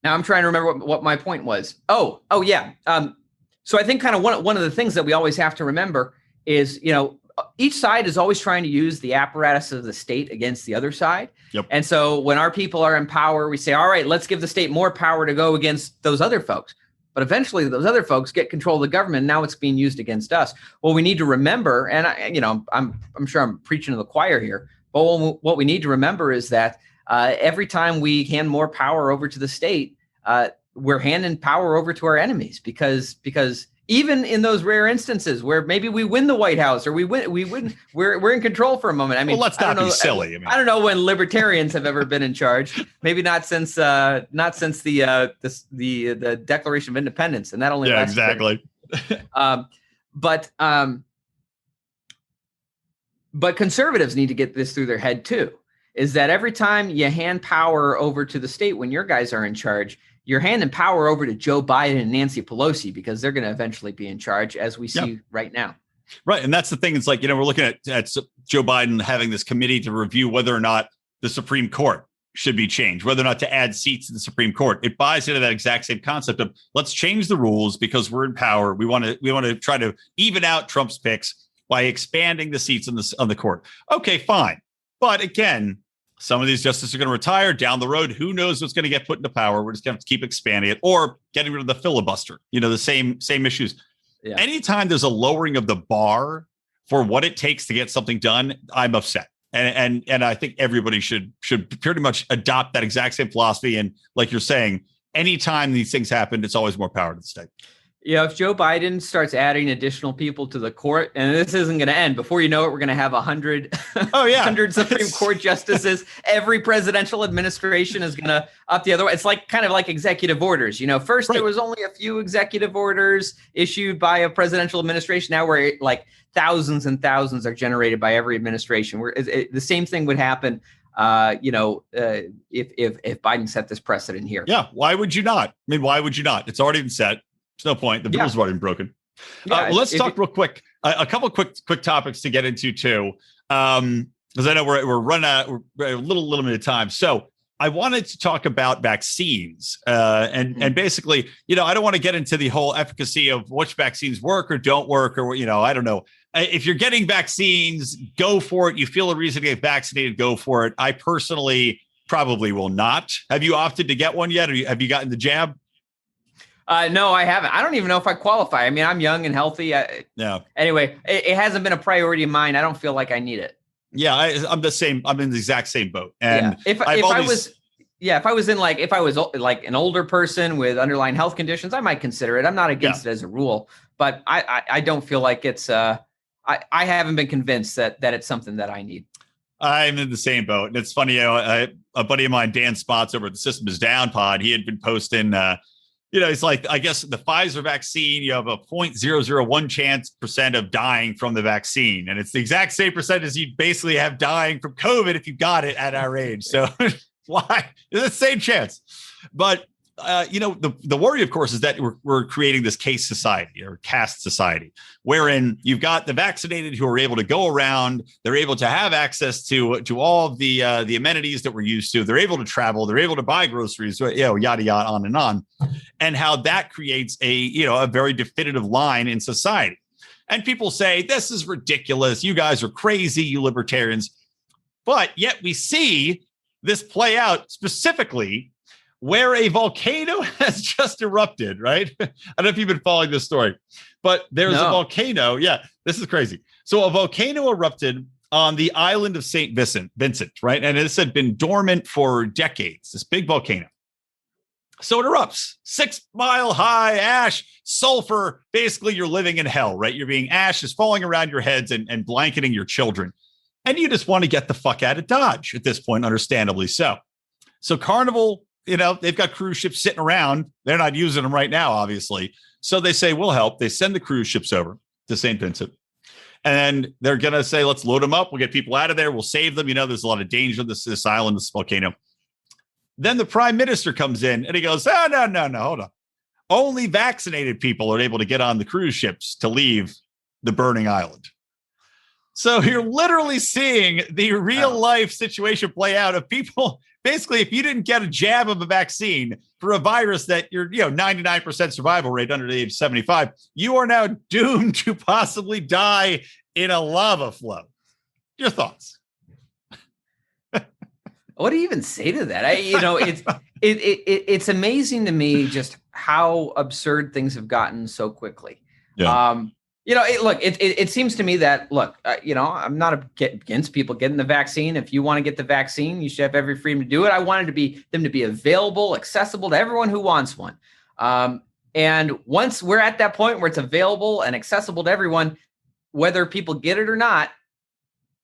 I'm trying to remember what my point was. Oh yeah. So I think kind of one of the things that we always have to remember is, each side is always trying to use the apparatus of the state against the other side. Yep. And so when our people are in power, we say, all right, let's give the state more power to go against those other folks. But eventually those other folks get control of the government. Now it's being used against us. Well, we need to remember, and I'm sure I'm preaching to the choir here, Well, what we need to remember is that every time we hand more power over to the state, we're handing power over to our enemies because even in those rare instances where maybe we win the White House or we're in control for a moment. I mean, well, let's not be silly. I don't know when libertarians have ever been in charge. Maybe not since the Declaration of Independence, and that only lasted exactly. But conservatives need to get this through their head too. Is that every time you hand power over to the state when your guys are in charge, you're handing power over to Joe Biden and Nancy Pelosi because they're going to eventually be in charge, as we see right now. Right. And that's the thing. It's like, we're looking at Joe Biden having this committee to review whether or not the Supreme Court should be changed, whether or not to add seats to the Supreme Court. It buys into that exact same concept of let's change the rules because we're in power. We want to try to even out Trump's picks by expanding the seats on the court. Okay, fine. But again, some of these justices are going to retire down the road. Who knows what's going to get put into power? We're just going to have to keep expanding it or getting rid of the filibuster. The same issues. Yeah. Anytime there's a lowering of the bar for what it takes to get something done, I'm upset. And I think everybody should pretty much adopt that exact same philosophy. And like you're saying, anytime these things happen, it's always more power to the state. Yeah, if Joe Biden starts adding additional people to the court, and this isn't going to end, before you know it, we're going to have 100 Supreme Court justices. Every presidential administration is going to up the other way. It's kind of like executive orders. First There was only a few executive orders issued by a presidential administration. Now we're like thousands and thousands are generated by every administration. The same thing would happen. If Biden set this precedent here. Yeah, why would you not? Why would you not? It's already been set. There's no point. The rules have already been broken. Well, let's talk real quick. A couple of quick topics to get into too, because I know we're running out. We're a little limited time. So I wanted to talk about vaccines, and basically, I don't want to get into the whole efficacy of which vaccines work or don't work, or I don't know. If you're getting vaccines, go for it. You feel a reason to get vaccinated, go for it. I personally probably will not. Have you opted to get one yet? Have you gotten the jab? No, I haven't. I don't even know if I qualify. I'm young and healthy. Anyway, it hasn't been a priority of mine. I don't feel like I need it. Yeah, I'm the same. I'm in the exact same boat. And if I was an older person with underlying health conditions, I might consider it. I'm not against it as a rule, but I don't feel like it's. I haven't been convinced that it's something that I need. I'm in the same boat, and it's funny. A buddy of mine, Dan Spots, over at the System Is Down pod, he had been posting. It's like, I guess the Pfizer vaccine, you have a 0.001% of dying from the vaccine. And it's the exact same percentage as you basically have dying from COVID if you got it at our age. So why? It's the same chance. But, the worry, of course, is that we're creating this case society or caste society, wherein you've got the vaccinated who are able to go around. They're able to have access to all of the amenities that we're used to. They're able to travel. They're able to buy groceries, yada, yada, on and on. And how that creates a very definitive line in society. And people say, this is ridiculous. You guys are crazy, you libertarians. But yet we see this play out specifically where a volcano has just erupted, right? I don't know if you've been following this story, but there's a volcano. Yeah, this is crazy. So a volcano erupted on the island of St. Vincent, right? And this had been dormant for decades, this big volcano. So it erupts, 6 mile high ash, sulfur. Basically, you're living in hell, right? You're being ash is falling around your heads and blanketing your children. And you just want to get the fuck out of Dodge at this point, understandably so. So Carnival, they've got cruise ships sitting around. They're not using them right now, obviously. So they say, we'll help. They send the cruise ships over to St. Vincent. And they're going to say, let's load them up. We'll get people out of there. We'll save them. There's a lot of danger in this island, this volcano. Then the prime minister comes in and he goes, no, hold on. Only vaccinated people are able to get on the cruise ships to leave the burning island. So you're literally seeing the real life situation play out of people. Basically, if you didn't get a jab of a vaccine for a virus that you're, 99% survival rate under the age of 75, you are now doomed to possibly die in a lava flow. Your thoughts? What do you even say to that? It's amazing to me just how absurd things have gotten so quickly. Yeah. It seems to me that, I'm not against people getting the vaccine. If you want to get the vaccine, you should have every freedom to do it. I wanted them to be available, accessible to everyone who wants one. And once we're at that point where it's available and accessible to everyone, whether people get it or not,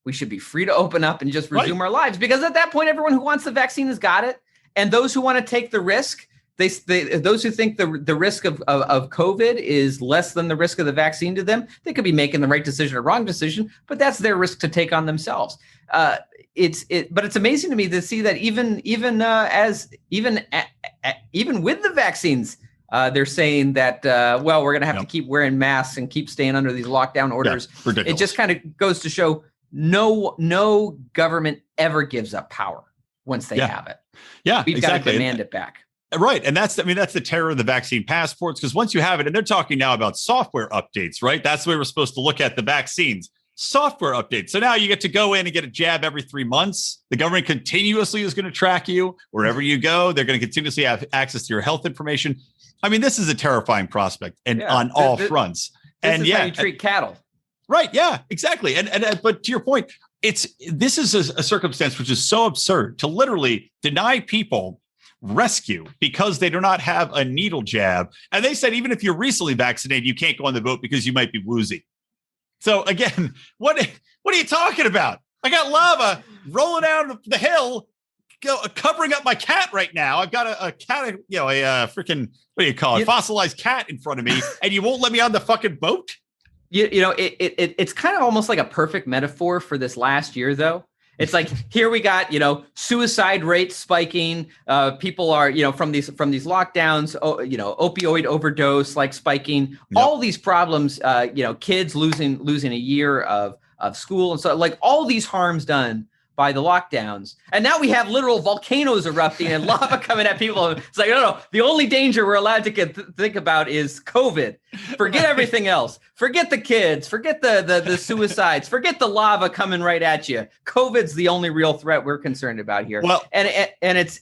we should be free to open up and just resume our lives. Because at that point, everyone who wants the vaccine has got it. And those who want to take the risk, those who think the risk of COVID is less than the risk of the vaccine to them, they could be making the right decision or wrong decision, but that's their risk to take on themselves. But it's amazing to me to see that even with the vaccines, they're saying that we're going to have to keep wearing masks and keep staying under these lockdown orders. Yeah, ridiculous. It just kind of goes to show no government ever gives up power once they have it. Yeah, we've got to demand it back. Right. And that's the terror of the vaccine passports, because once you have it, and they're talking now about software updates, right? That's the way we're supposed to look at the vaccines, software updates. So now you get to go in and get a jab every 3 months. The government continuously is going to track you wherever you go. They're going to continuously have access to your health information. I mean, this is a terrifying prospect and on all fronts. This is how you treat cattle. Right. Yeah, exactly. And but to your point, this is a circumstance which is so absurd to literally deny people rescue because they do not have a needle jab. And they said, even if you're recently vaccinated, you can't go on the boat because you might be woozy. So again, what are you talking about? I got lava rolling down the hill, covering up my cat right now. I've got a cat, a freaking, what do you call it? Fossilized cat in front of me, and you won't let me on the fucking boat? It's kind of almost like a perfect metaphor for this last year, though. It's like, here we got, suicide rates spiking. People are, from these lockdowns, opioid overdose like spiking. Yep. All these problems, kids losing a year of school, and so like all these harms done by the lockdowns. And now we have literal volcanoes erupting and lava coming at people. It's like, no, the only danger we're allowed to think about is COVID. Forget everything else. Forget the kids. Forget the suicides. Forget the lava coming right at you. COVID's the only real threat we're concerned about here. Well, and it's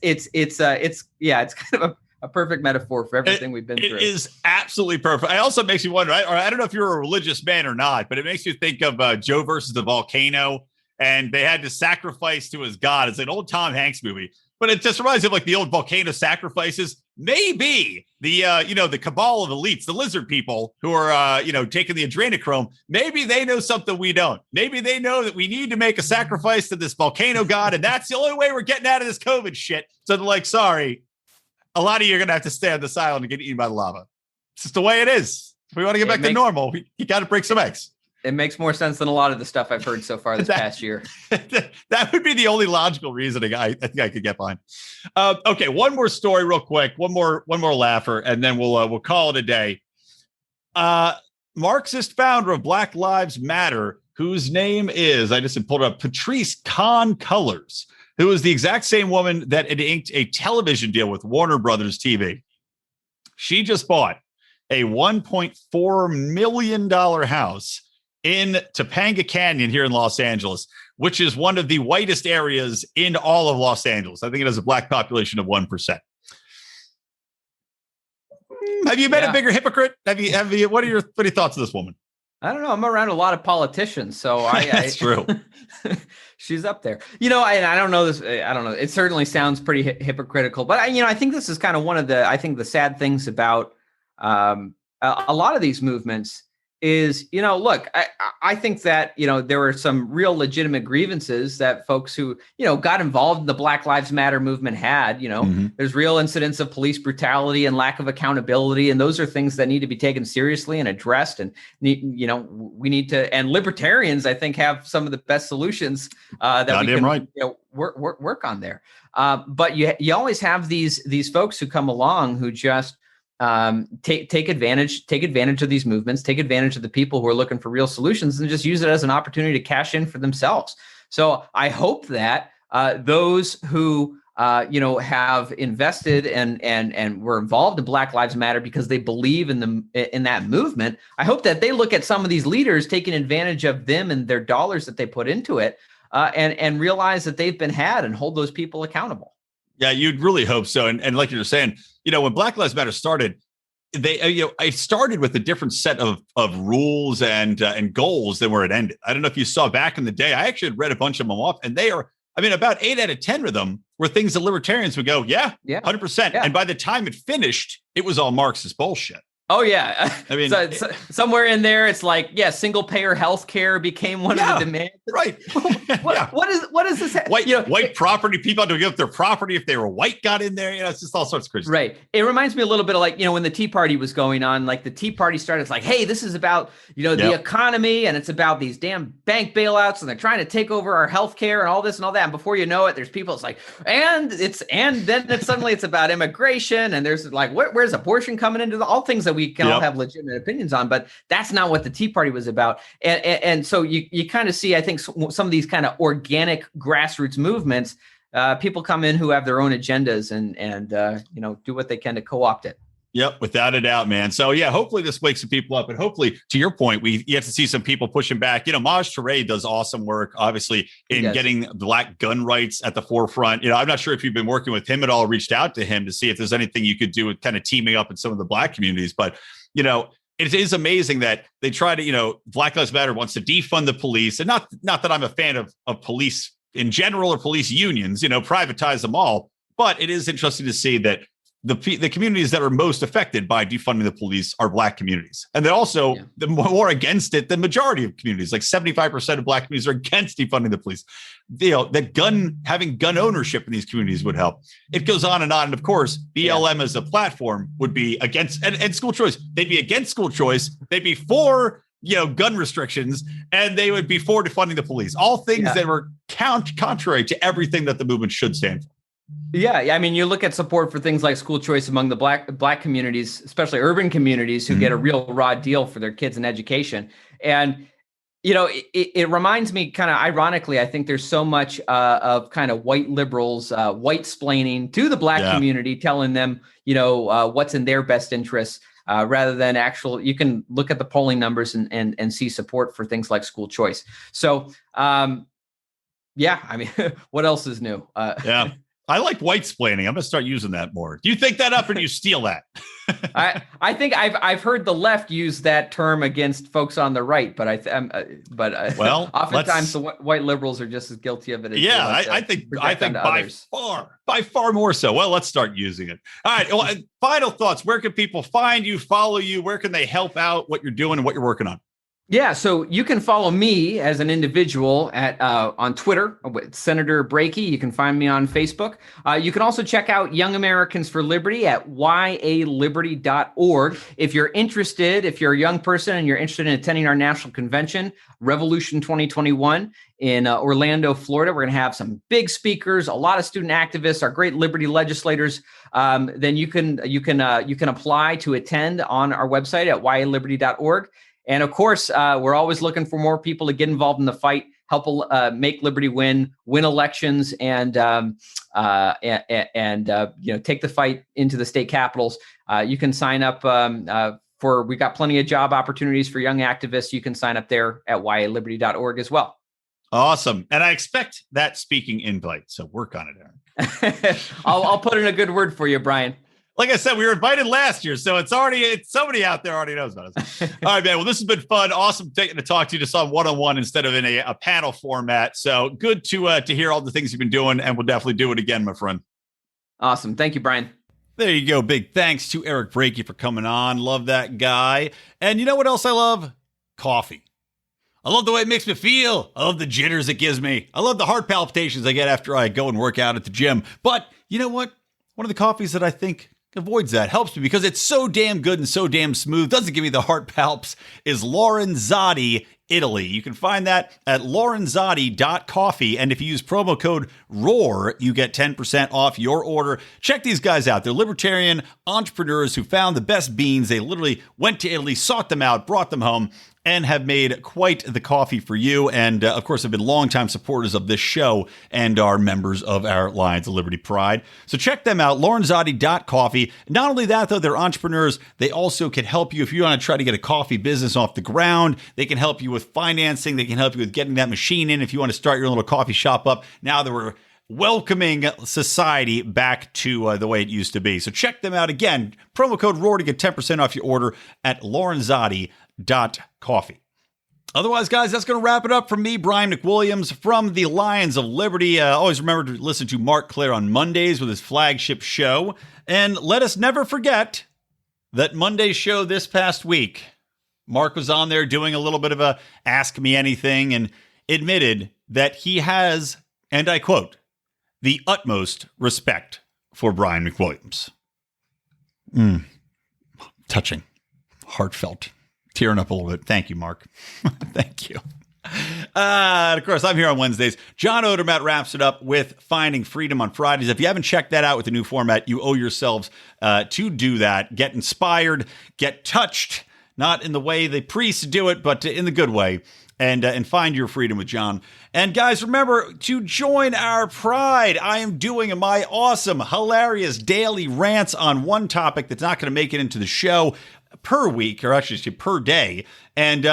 kind of a perfect metaphor for everything we've been through. It is absolutely perfect. It also makes me wonder, I don't know if you're a religious man or not, but it makes you think of Joe versus the volcano. And they had to sacrifice to his god. It's an old Tom Hanks movie, but it just reminds me of like the old volcano sacrifices. Maybe the cabal of elites, the lizard people who are, taking the adrenochrome. Maybe they know something we don't. Maybe they know that we need to make a sacrifice to this volcano god. And that's the only way we're getting out of this COVID shit. So they're like, sorry, a lot of you are going to have to stay on this island and get eaten by the lava. It's just the way it is. If we want to get back to normal, you got to break some eggs. It makes more sense than a lot of the stuff I've heard so far this past year. That would be the only logical reasoning I think I could get behind. Okay, one more story real quick. One more laugher, and then we'll call it a day. Marxist founder of Black Lives Matter, whose name is, I just pulled up, Patrice Colors, who is the exact same woman that had inked a television deal with Warner Brothers TV. She just bought a $1.4 million house in Topanga Canyon here in Los Angeles, which is one of the whitest areas in all of Los Angeles. I think it has a black population of 1%. Have you met a bigger hypocrite? Have you? What are your thoughts of this woman? I don't know. I'm around a lot of politicians, so that's true. She's up there. I don't know this. I don't know. It certainly sounds pretty hypocritical, but I think this is kind of one of the sad things about a lot of these movements. Is, look, I think that, there were some real legitimate grievances that folks who, got involved in the Black Lives Matter movement had, there's real incidents of police brutality and lack of accountability. And those are things that need to be taken seriously and addressed. And, we need to, and libertarians, I think, have some of the best solutions that we can work on there. But you always have these folks who come along who just take advantage of these movements, take advantage of the people who are looking for real solutions, and just use it as an opportunity to cash in for themselves. So I hope that those who have invested and were involved in Black Lives Matter because they believe in that movement, I hope that they look at some of these leaders taking advantage of them and their dollars that they put into it, and realize that they've been had and hold those people accountable. Yeah, you'd really hope so. And like you were saying, when Black Lives Matter started, it started with a different set of rules and goals than where it ended. I don't know if you saw back in the day. I actually had read a bunch of them off, and they are, about 8 out of 10 of them were things that libertarians would go, yeah, 100%. Yeah. And by the time it finished, it was all Marxist bullshit. Oh, yeah. I mean, so somewhere in there, it's like, single payer health care became one of the demands. Right. What is this? White property, people had to give up their property if they were white, got in there. It's just all sorts of crazy. Right. It reminds me a little bit of like, when the Tea Party was going on, like the Tea Party started, it's like, hey, this is about, the economy, and it's about these damn bank bailouts, and they're trying to take over our health care and all this and all that. And before you know it, there's people, it's like, and then suddenly it's about immigration, and there's like, where's abortion coming into all things that we can all have legitimate opinions on, but that's not what the Tea Party was about. And so you kind of see, I think, some of these kind of organic grassroots movements, people come in who have their own agendas and do what they can to co-opt it. Yep, without a doubt, man. So yeah, hopefully this wakes some people up, and hopefully, to your point, we get to see some people pushing back. Maj Touré does awesome work, obviously, in getting Black gun rights at the forefront. I'm not sure if you've been working with him at all, reached out to him to see if there's anything you could do with kind of teaming up in some of the Black communities, but it is amazing that they try to, Black Lives Matter wants to defund the police, and not that I'm a fan of police in general or police unions, privatize them all, but it is interesting to see that the communities that are most affected by defunding the police are Black communities. And they're also the more against it than majority of communities. Like 75% of Black communities are against defunding the police. That having gun ownership in these communities would help. It goes on. And of course, BLM as a platform would be against, and school choice. They'd be against school choice. They'd be for, gun restrictions, and they would be for defunding the police. All things that were contrary to everything that the movement should stand for. Yeah, I mean, you look at support for things like school choice among the black communities, especially urban communities who get a real raw deal for their kids in education. And, it reminds me kind of ironically, I think there's so much of kind of white liberals, white splaining to the Black community, telling them, what's in their best interests, rather than you can look at the polling numbers and see support for things like school choice. So, I mean, what else is new? I like white splaining. I'm going to start using that more. Do you think that up or do you steal that? I think I've heard the left use that term against folks on the right, but oftentimes the white liberals are just as guilty of it. As I think by far more so. Well, let's start using it. All right. Well, final thoughts. Where can people find you, follow you? Where can they help out what you're doing and what you're working on? Yeah, so you can follow me as an individual on Twitter with Senator Brakey. You can find me on Facebook. You can also check out Young Americans for Liberty at yaliberty.org. If you're a young person and you're interested in attending our national convention, Revolution 2021 in Orlando, Florida, we're going to have some big speakers, a lot of student activists, our great liberty legislators. Then you can apply to attend on our website at yaliberty.org. And of course, we're always looking for more people to get involved in the fight, help make liberty win elections, and take the fight into the state capitals. You can sign up we've got plenty of job opportunities for young activists. You can sign up there at yaliberty.org as well. Awesome. And I expect that speaking invite. So work on it, Aaron. I'll put in a good word for you, Brian. Like I said, we were invited last year, so it's somebody out there already knows about us. All right, man. Well, this has been fun. Awesome getting to talk to you just on one-on-one instead of in a panel format. So good to hear all the things you've been doing, and we'll definitely do it again, my friend. Awesome. Thank you, Brian. There you go. Big thanks to Eric Brakey for coming on. Love that guy. And you know what else I love? Coffee. I love the way it makes me feel. I love the jitters it gives me. I love the heart palpitations I get after I go and work out at the gym. But you know what? One of the coffees that I think avoids that, helps me because it's so damn good and so damn smooth, doesn't give me the heart palps, is Lorenzotti Italy. You can find that at lorenzotti.coffee. And if you use promo code ROAR, you get 10% off your order. Check these guys out. They're libertarian entrepreneurs who found the best beans. They literally went to Italy, sought them out, brought them home, and have made quite the coffee for you. And of course, have been longtime supporters of this show and are members of our Lions of Liberty Pride. So check them out, lorenzotti.coffee. Not only that, though, they're entrepreneurs. They also can help you if you want to try to get a coffee business off the ground. They can help you with financing. They can help you with getting that machine in if you want to start your little coffee shop up. Now that we're welcoming society back to the way it used to be. So check them out again. Promo code ROAR to get 10% off your order at lorenzotti.coffee. Otherwise, guys, that's going to wrap it up from me, Brian McWilliams, from the Lions of Liberty. Always remember to listen to Mark Claire on Mondays with his flagship show. And let us never forget that Monday's show this past week, Mark was on there doing a little bit of a Ask Me Anything and admitted that he has, and I quote, the utmost respect for Brian McWilliams. Touching, heartfelt. Tearing up a little bit. Thank you, Mark. Thank you. Of course, I'm here on Wednesdays. John Odermatt wraps it up with Finding Freedom on Fridays. If you haven't checked that out with the new format, you owe yourselves to do that. Get inspired, get touched, not in the way the priests do it, but in the good way, and find your freedom with John. And guys, remember to join our pride. I am doing my awesome, hilarious daily rants on one topic that's not going to make it into the show per week, or actually per day, and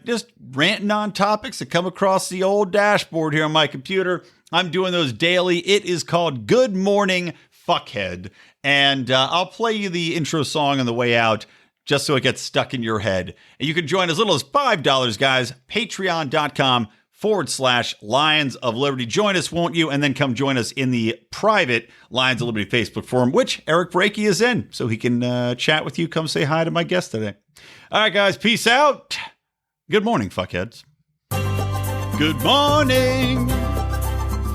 just ranting on topics that come across the old dashboard here on my computer. I'm doing those daily. It is called Good Morning Fuckhead, and I'll play you the intro song on the way out just so it gets stuck in your head. And you can join as little as $5, guys. Patreon.com/Lions of Liberty. Join us, won't you? And then come join us in the private Lions of Liberty Facebook forum, which Eric Brakey is in, so he can chat with you. Come say hi to my guest today. All right, guys, peace out. Good morning, fuckheads. Good morning,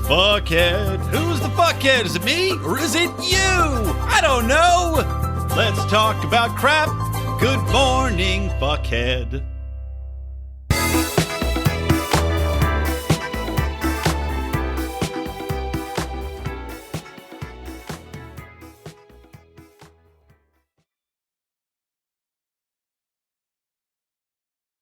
fuckhead. Who's the fuckhead? Is it me or is it you? I don't know. Let's talk about crap. Good morning, fuckhead.